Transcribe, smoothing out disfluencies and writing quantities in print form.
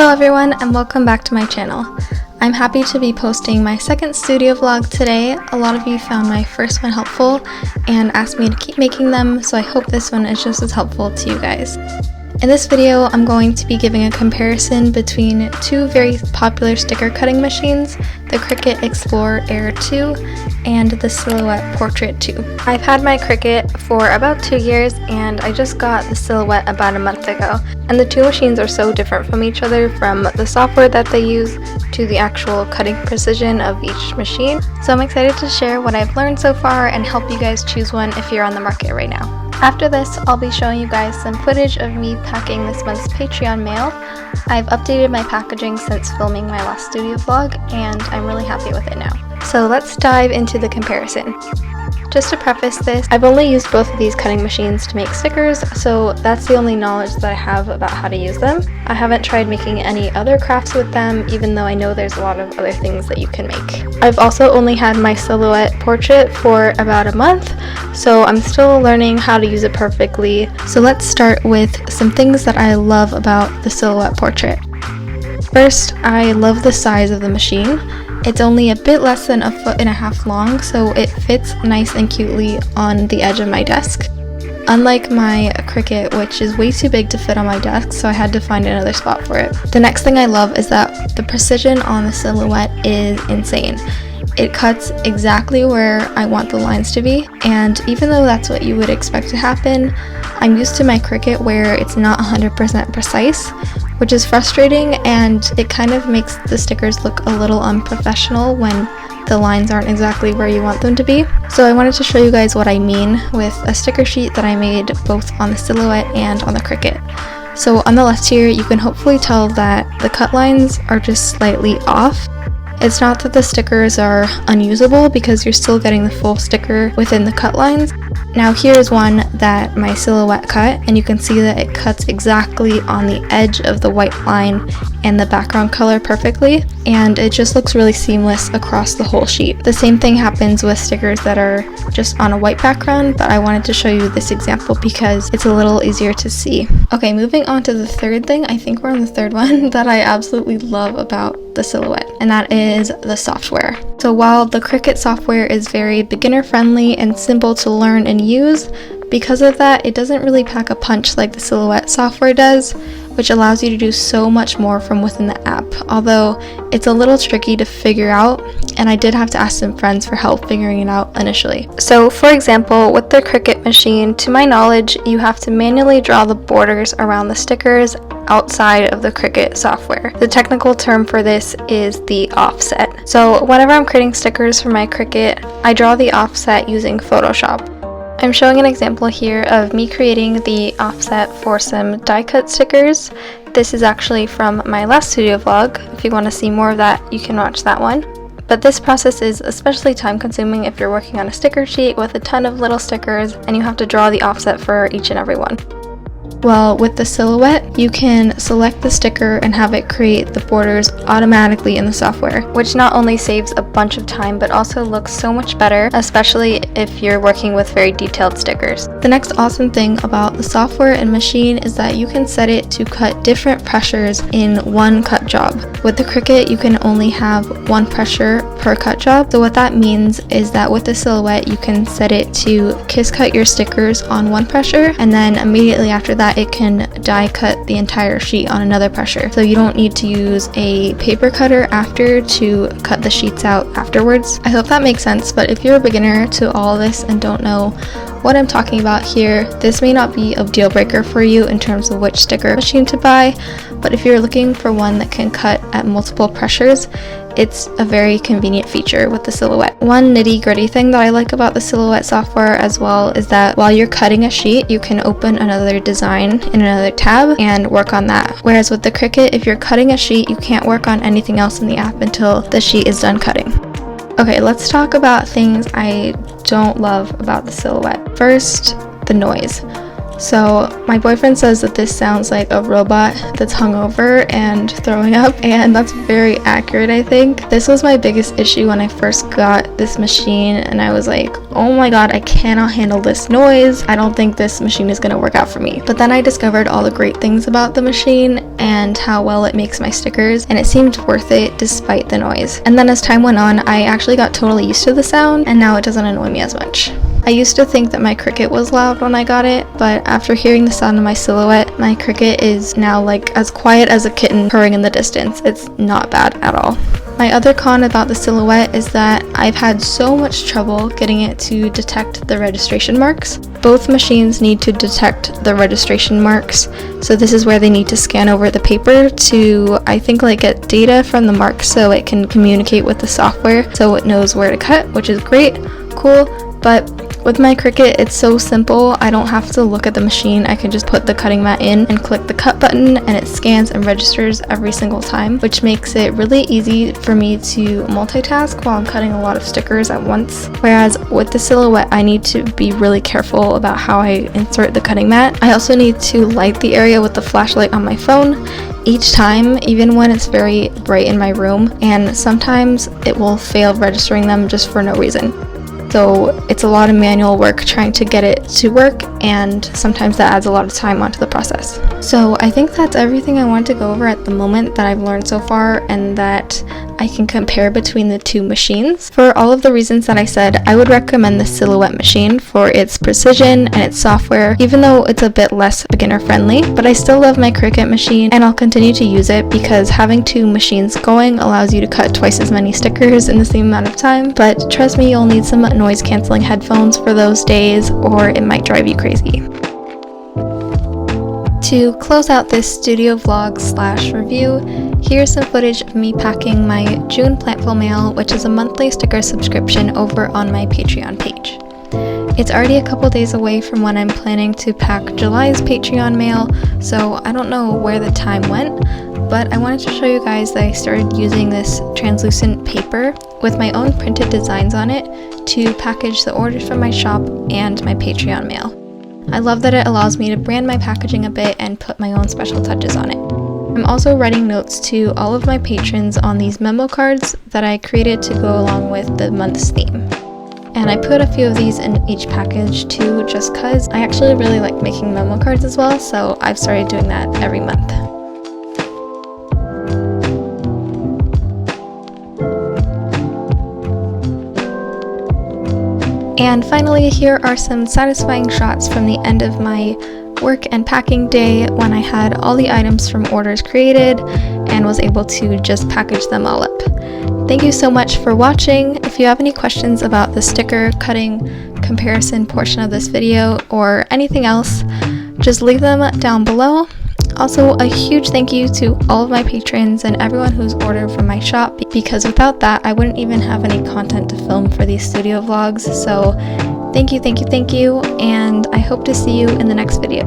Hello everyone and welcome back to my channel. I'm happy to be posting my second studio vlog today. A lot of you found my first one helpful and asked me to keep making them, so I hope this one is just as helpful to you guys. In this video, I'm going to be giving a comparison between two very popular sticker cutting machines, the Cricut Explorer Air 2 and the Silhouette Portrait 2. I've had my Cricut for about 2 years and I just got the Silhouette about a month ago. And the two machines are so different from each other, from the software that they use to the actual cutting precision of each machine. So I'm excited to share what I've learned so far and help you guys choose one if you're on the market right now. After this, I'll be showing you guys some footage of me packing this month's Patreon mail. I've updated my packaging since filming my last studio vlog, and I'm really happy with it now. So let's dive into the comparison. Just to preface this, I've only used both of these cutting machines to make stickers, so that's the only knowledge that I have about how to use them. I haven't tried making any other crafts with them, even though I know there's a lot of other things that you can make. I've also only had my Silhouette Portrait for about a month, so I'm still learning how to use it perfectly. So let's start with some things that I love about the Silhouette Portrait. First, I love the size of the machine. It's only a bit less than 1.5 feet long, so it fits nice and cutely on the edge of my desk. Unlike my Cricut, which is way too big to fit on my desk, so I had to find another spot for it. The next thing I love is that the precision on the Silhouette is insane. It cuts exactly where I want the lines to be, and even though that's what you would expect to happen, I'm used to my Cricut where it's not 100% precise, which is frustrating, and it kind of makes the stickers look a little unprofessional when the lines aren't exactly where you want them to be. So I wanted to show you guys what I mean with a sticker sheet that I made both on the Silhouette and on the Cricut. So on the left here, you can hopefully tell that the cut lines are just slightly off. It's not that the stickers are unusable because you're still getting the full sticker within the cut lines. Now here's one that my Silhouette cut, and you can see that it cuts exactly on the edge of the white line and the background color perfectly, and it just looks really seamless across the whole sheet. The same thing happens with stickers that are just on a white background, but I wanted to show you this example because it's a little easier to see. Okay, moving on to the third thing, I think we're on the third one, that I absolutely love about the Silhouette, and that is the software. So while the Cricut software is very beginner friendly and simple to learn and use, because of that, it doesn't really pack a punch like the Silhouette software does, which allows you to do so much more from within the app, although it's a little tricky to figure out, and I did have to ask some friends for help figuring it out initially. So for example, with the Cricut machine, to my knowledge, you have to manually draw the borders around the stickers outside of the Cricut software. The technical term for this is the offset. So whenever I'm creating stickers for my Cricut, I draw the offset using Photoshop. I'm showing an example here of me creating the offset for some die cut stickers. This is actually from my last studio vlog. If you want to see more of that, you can watch that one. But this process is especially time consuming if you're working on a sticker sheet with a ton of little stickers and you have to draw the offset for each and every one. Well, with the Silhouette, you can select the sticker and have it create the borders automatically in the software, which not only saves a bunch of time, but also looks so much better, especially if you're working with very detailed stickers. The next awesome thing about the software and machine is that you can set it to cut different pressures in one cut job. With the Cricut, you can only have one pressure per cut job. So what that means is that with the Silhouette, you can set it to kiss cut your stickers on one pressure, and then immediately after that, it can die cut the entire sheet on another pressure. So you don't need to use a paper cutter after to cut the sheets out afterwards. I hope that makes sense, but if you're a beginner to all this and don't know what I'm talking about here, this may not be a deal breaker for you in terms of which sticker machine to buy, but if you're looking for one that can cut at multiple pressures, it's a very convenient feature with the Silhouette. One nitty-gritty thing that I like about the Silhouette software as well is that while you're cutting a sheet, you can open another design in another tab and work on that. Whereas with the Cricut, if you're cutting a sheet, you can't work on anything else in the app until the sheet is done cutting. Okay, let's talk about things I don't love about the Silhouette. First, the noise. So my boyfriend says that this sounds like a robot that's hungover and throwing up, and that's very accurate, I think. This was my biggest issue when I first got this machine, and I was like, oh my god, I cannot handle this noise. I don't think this machine is gonna work out for me. But then I discovered all the great things about the machine and how well it makes my stickers, and it seemed worth it despite the noise. And then as time went on, I actually got totally used to the sound, and now it doesn't annoy me as much. I used to think that my Cricut was loud when I got it, but after hearing the sound of my Silhouette, my Cricut is now like as quiet as a kitten purring in the distance. It's not bad at all. My other con about the Silhouette is that I've had so much trouble getting it to detect the registration marks. Both machines need to detect the registration marks, so this is where they need to scan over the paper to, I think, like get data from the marks so it can communicate with the software so it knows where to cut, which is great, cool, but with my Cricut, it's so simple. I don't have to look at the machine. I can just put the cutting mat in and click the cut button, and it scans and registers every single time, which makes it really easy for me to multitask while I'm cutting a lot of stickers at once. Whereas with the Silhouette, I need to be really careful about how I insert the cutting mat. I also need to light the area with the flashlight on my phone each time, even when it's very bright in my room, and sometimes it will fail registering them just for no reason. So it's a lot of manual work trying to get it to work, and sometimes that adds a lot of time onto the process. So I think that's everything I want to go over at the moment that I've learned so far and that I can compare between the two machines. For all of the reasons that I said, I would recommend the Silhouette machine for its precision and its software, even though it's a bit less beginner friendly, but I still love my Cricut machine and I'll continue to use it because having two machines going allows you to cut twice as many stickers in the same amount of time. But trust me, you'll need some noise cancelling headphones for those days or it might drive you crazy. To close out this studio vlog / review, here's some footage of me packing my June Plantful mail, which is a monthly sticker subscription over on my Patreon page. It's already a couple days away from when I'm planning to pack July's Patreon mail, so I don't know where the time went, but I wanted to show you guys that I started using this translucent paper with my own printed designs on it to package the orders from my shop and my Patreon mail. I love that it allows me to brand my packaging a bit and put my own special touches on it. I'm also writing notes to all of my patrons on these memo cards that I created to go along with the month's theme. And I put a few of these in each package too, just cause I actually really like making memo cards as well, so I've started doing that every month. And finally, here are some satisfying shots from the end of my work and packing day when I had all the items from orders created and was able to just package them all up. Thank you so much for watching. If you have any questions about the sticker cutting comparison portion of this video or anything else, just leave them down below. Also, a huge thank you to all of my patrons and everyone who's ordered from my shop, because without that, I wouldn't even have any content to film for these studio vlogs. So thank you, and I hope to see you in the next video.